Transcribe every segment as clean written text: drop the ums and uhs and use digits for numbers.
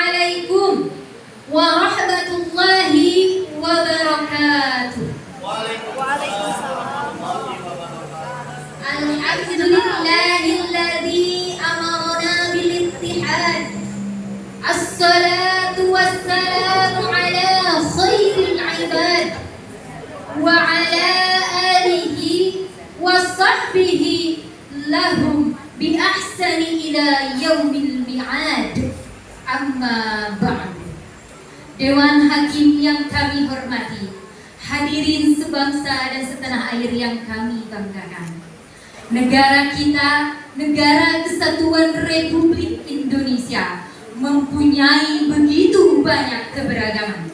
Assalamualaikum warahmatullahi wabarakatuh. Waalaikumsalam. Alhamdulillahilladzi amarna bil ittihad. Assalatu wassalamu ala khairil ibad wa ala alihi wa sahbihi lahum bi ahsani ila yaumil mi'ad. Amma ba'du. Dewan Hakim yang kami hormati, hadirin sebangsa dan setanah air yang kami banggakan. Negara kita, negara kesatuan Republik Indonesia, mempunyai begitu banyak keberagaman.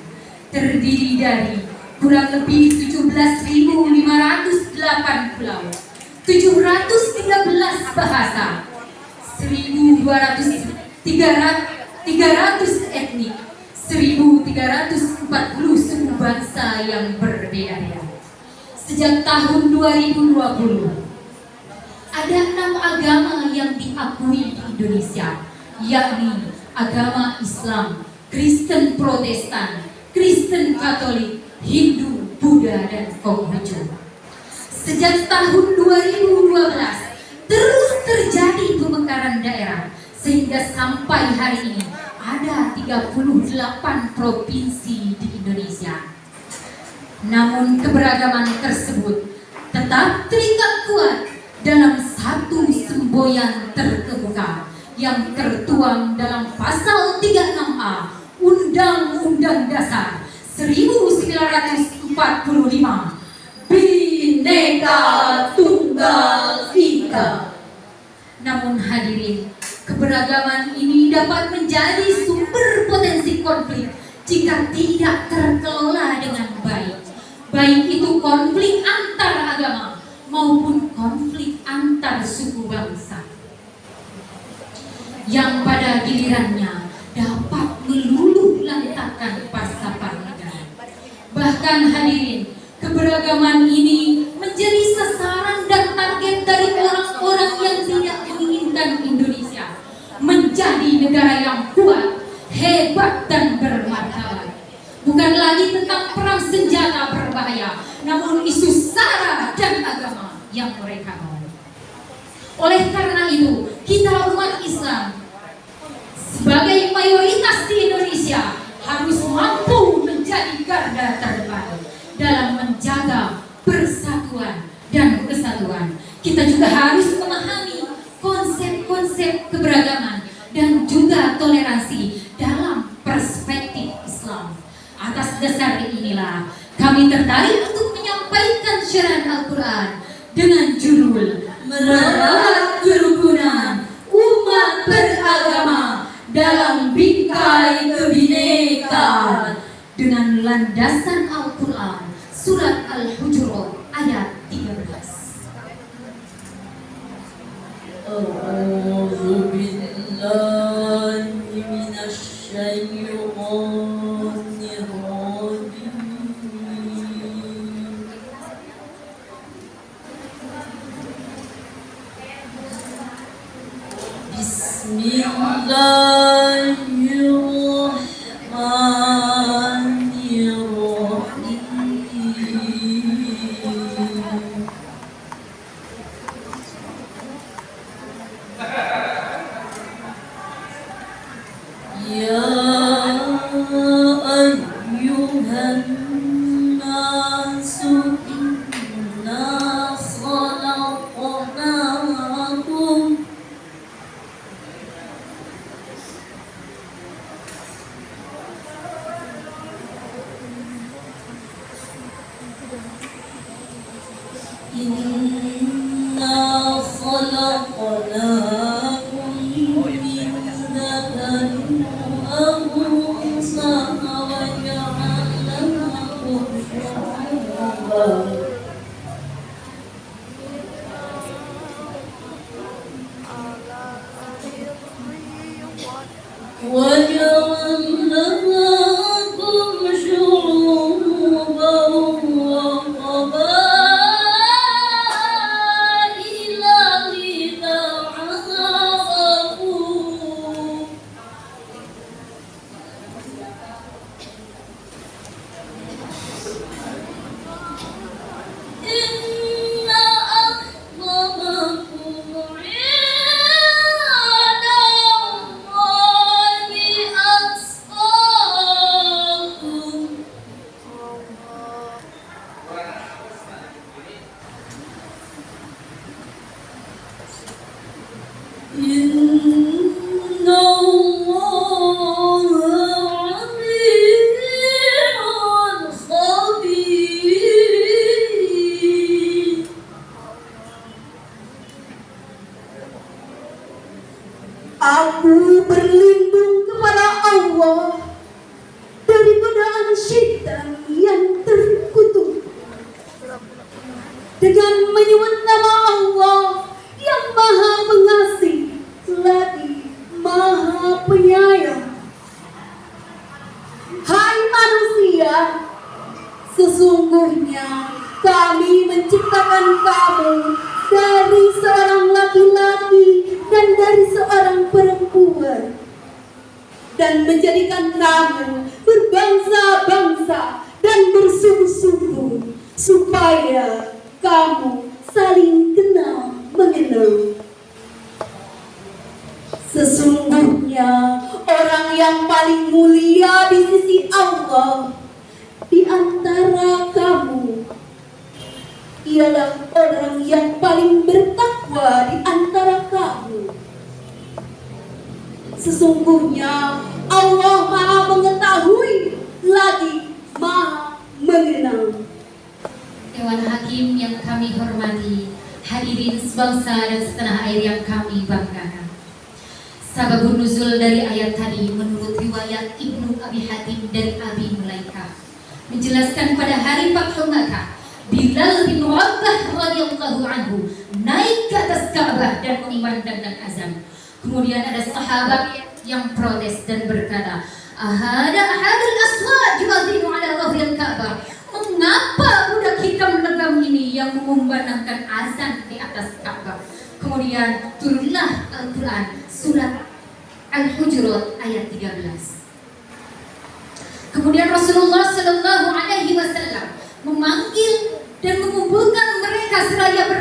Terdiri dari kurang lebih 17.508 pulau, 713 bahasa, 300 etnik, 1.340 suku bangsa yang berbeda-beda. Sejak tahun 2020, ada 6 agama yang diakui di Indonesia, yakni agama Islam, Kristen Protestan, Kristen Katolik, Hindu, Buddha, dan Konghucu. Sejak tahun 2012, terus terjadi pemekaran daerah, sehingga sampai hari ini ada 38 provinsi di Indonesia. Namun keberagaman tersebut tetap terikat kuat dalam satu semboyan terkemuka yang tertuang dalam pasal 36A Undang-Undang Dasar 1945, Bhinneka Tunggal Ika. Namun hadirin, keberagaman ini dapat menjadi sumber potensi konflik jika tidak terkelola dengan baik. Baik itu konflik antar agama maupun konflik antar suku bangsa, yang pada gilirannya dapat meluluh lantakkan pasapan negara. Bahkan hadirin, keberagaman ini menjadi sasaran dan target dari orang-orang yang tidak menginginkan Indonesia menjadi negara yang kuat, hebat, dan bermartabat. Bukan lagi tentang perang senjata berbahaya, namun isu sara dan agama yang mereka mau. Oleh karena itu, kita umat Islam sebagai mayoritas di Indonesia harus mampu menjadi garda terdepan dalam menjaga persatuan dan kesatuan. Kita juga harus memahami konsep-konsep keberagaman dan juga toleransi dalam perspektif Islam. Atas dasar inilah kami tertarik untuk menyampaikan syarah Al-Quran dengan judul Merawat Kerukunan Umat Beragama dalam Bingkai Kebinekaan, dengan landasan Al-Quran Surat Al-Hujurat ayat 13. A'udzu billahi minasy syaithanir rajim. Bismillahirrahmanirrahim. Ya ayyuhan nasu inna khalaqnakum inna khalaqnakum min dhakarin wa unsa wa ja'alnakum syu'uban wa ja'alnakum syu'uban wa qabaila lita'arafu dengan menyebut nama Allah yang Maha Pengasih lagi Maha Penyayang. Hai manusia, sesungguhnya kami menciptakan kamu dari seorang laki-laki dan dari seorang perempuan, dan menjadikan kamu berbangsa-bangsa dan bersuku-suku supaya kamu saling kenal mengenal. Sesungguhnya orang yang paling mulia di sisi Allah di antara kamu ialah orang yang paling bertakwa di antara kamu. Sesungguhnya Allah Maha Mengetahui lagi Maha Mengenal. Dewan Hakim yang kami hormati, hadirin sebangsa dan setanah air yang kami banggakan. Sababun nuzul dari ayat tadi menurut riwayat Ibnu Abi Hatim dari Abi Mulaika menjelaskan pada hari Fathu Makkah, Bilal bin Rabah radhiyallahu anhu naik ke atas Ka'bah dan mengumandangkan azan. Kemudian ada sahabat yang protes dan berkata, "Ahada ahadul aswad yu'adzinu ala dhahiril Ka'bah." Mengapa budak hitam legam ini yang mengumandangkan azan di atas Ka'bah? Kemudian turunlah Al-Quran surat Al-Hujurat ayat 13. Kemudian Rasulullah Shallallahu Alaihi Wasallam memanggil dan mengumpulkan mereka seraya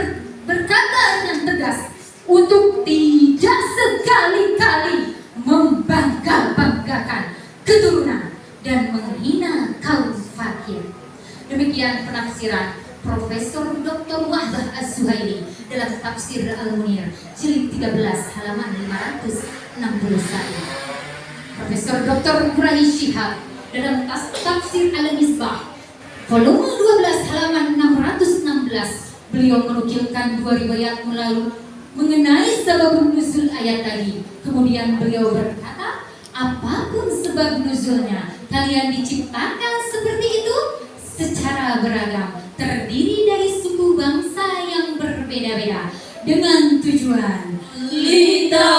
berkata dengan tegas untuk tidak sekali-kali membangga-banggakan keturunan dan menghina kaum fakir. Demikian penafsiran Profesor Dr. Wahbah Az-Zuhaili dalam tafsir Al-Munir jilid 13 halaman 561. Profesor Dr. Murahi Shihab dalam tafsir Al-Misbah volume 12 halaman 616, beliau menukilkan dua riwayat mengenai sebab nuzul ayat tadi. Kemudian beliau berkata, apapun sebab nuzulnya, kalian diciptakan seperti itu secara beragam, terdiri dari suku bangsa yang berbeda-beda dengan tujuan lita'arofu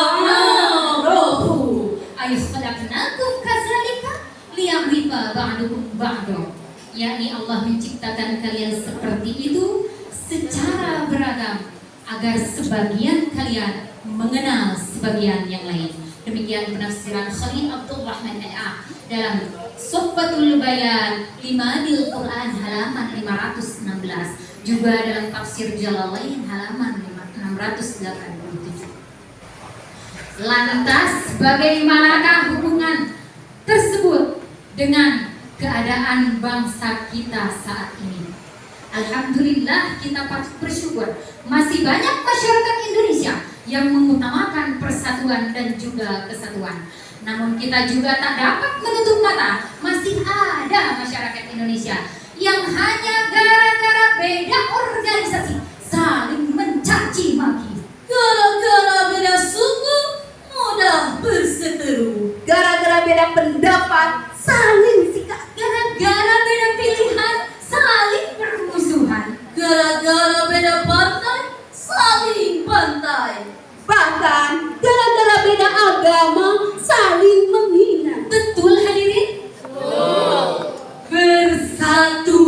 ayuskhalaqnakum kazalika liya'rifa ba'dukum ba'du, yakni Allah menciptakan kalian seperti itu secara beragam agar sebagian kalian mengenal sebagian yang lain. Demikian penafsiran Khalil Abdul Rahman Al-A dalam Soffatul Bayan Limanil Quran halaman 516, juga dalam tafsir Jalalain halaman 687. Lantas bagaimanakah hubungan tersebut dengan keadaan bangsa kita saat ini? Alhamdulillah, kita patut bersyukur masih banyak masyarakat Indonesia yang mengutamakan persatuan dan juga kesatuan. Namun kita juga tak dapat menutup mata, masih ada masyarakat Indonesia yang hanya gara-gara beda organisasi saling mencaci maki. Gara-gara beda suku mudah berseteru. Gara-gara beda pendapat saling sikat. Gara-gara beda pilihan saling bermusuhan. Gara-gara beda partai saling bantai. Bahkan gara-gara beda agama saling menghina. Betul hadirin? Bersatu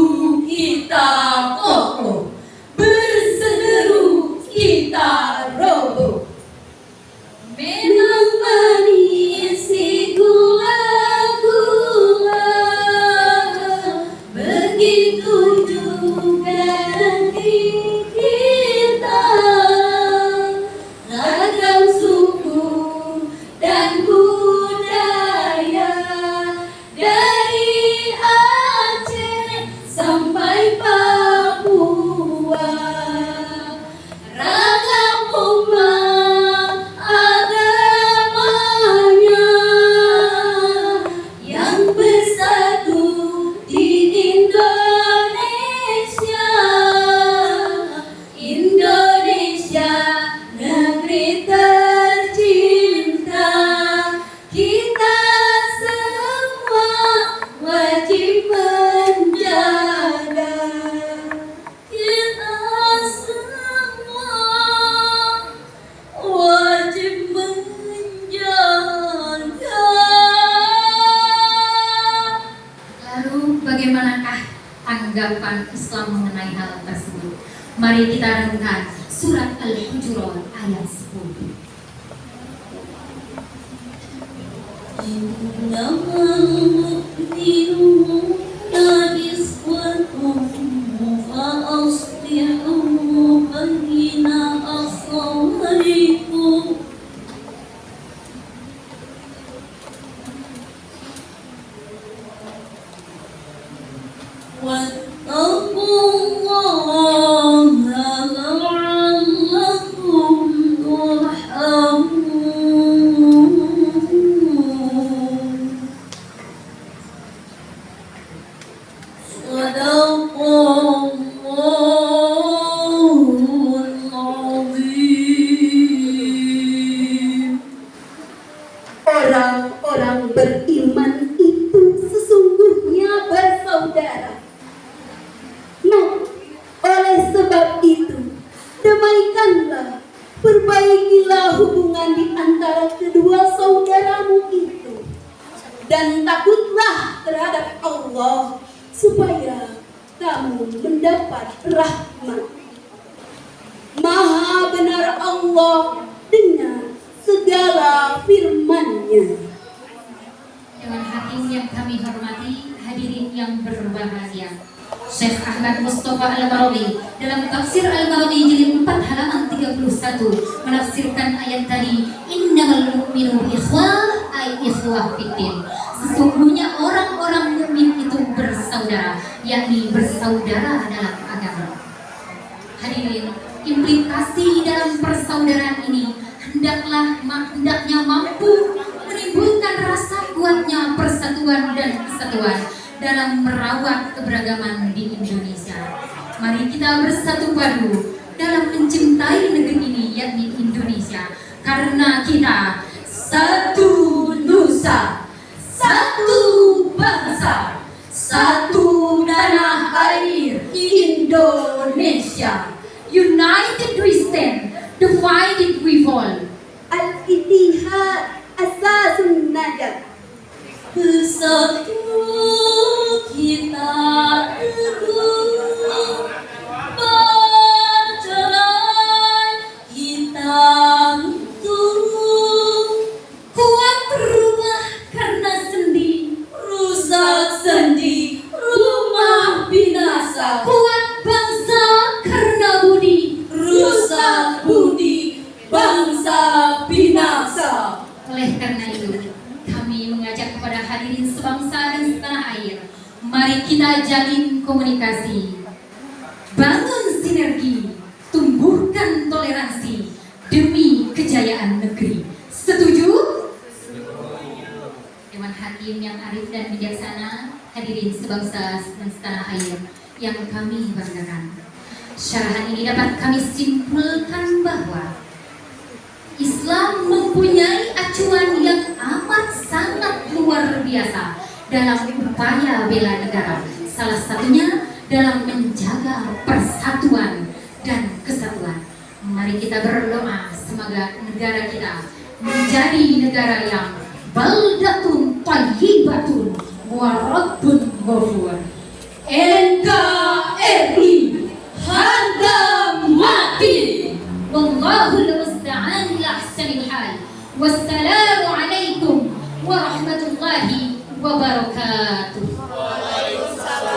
kita kokoh, berseteru kita roboh. Memang manis si gula-gula, tanggapan Islam mengenai hal tersebut. Mari kita renungkan surat Al-Hujurat ayat 10. Innamal mu'minuna ikhwatun fa aslihu baina akhawaykum. Wattaqullaha la'allakum turhamun. Shadaqallahul azim. Orang-orang beriman itu sesungguhnya bersaudara. Nah, oleh sebab itu, damaikanlah, perbaikilah hubungan di antara kedua saudaramu itu, dan takutlah terhadap Allah supaya kamu mendapat rahmat. Maha benar Allah dengan segala firman-Nya. Dewan Hakim yang kami hormati, hadirin yang berbahagia. Syekh Ahmad Mustafa Al-Barawi dalam tafsir Al-Barawi jilid 4 halaman 31 menafsirkan ayat tadi, innamal mu'minu ikhwah ay ikhwah fiddin. Sesungguhnya orang-orang mukmin itu bersaudara, yakni bersaudara dalam agama. Hadirin, implikasi dalam persaudaraan ini hendaknya mampu menimbulkan rasa kuatnya persatuan dan kesatuan dalam merawat keberagaman di Indonesia. Mari kita bersatu padu dalam mencintai negeri ini, yakni Indonesia, karena kita satu nusa, satu bangsa, satu tanah air Indonesia. United we stand, divided we fall. Al-Ittihad asasun najah. Bersatu kita teguh, berjalan kita utuh. Kuat rumah karena sendi, Rusak sendi, rumah binasa. kuat bangsa karena budi. Rusak budi, bangsa binasa. Oleh karena itu, kami mengajak kepada hadirin sebangsa dan setanah air, mari kita jalin komunikasi, bangun sinergi, tumbuhkan toleransi demi kejayaan negeri. Setuju? Dewan Hakim yang arif dan bijaksana, hadirin sebangsa dan setanah air yang kami banggakan. Syarahan ini dapat kami simpulkan bahwa Islam mempunyai acuan yang amat sangat luar biasa dalam upaya bela negara. Salah satunya dalam menjaga persatuan dan kesatuan. Mari kita berdoa semoga negara kita menjadi negara yang baldatun thayyibatun wa rabbun ghafur. NKRI harga mati. Wallahul musta'an ila ahsanil hal. Wassalamu alaikum warahmatullahi wabarakatuh.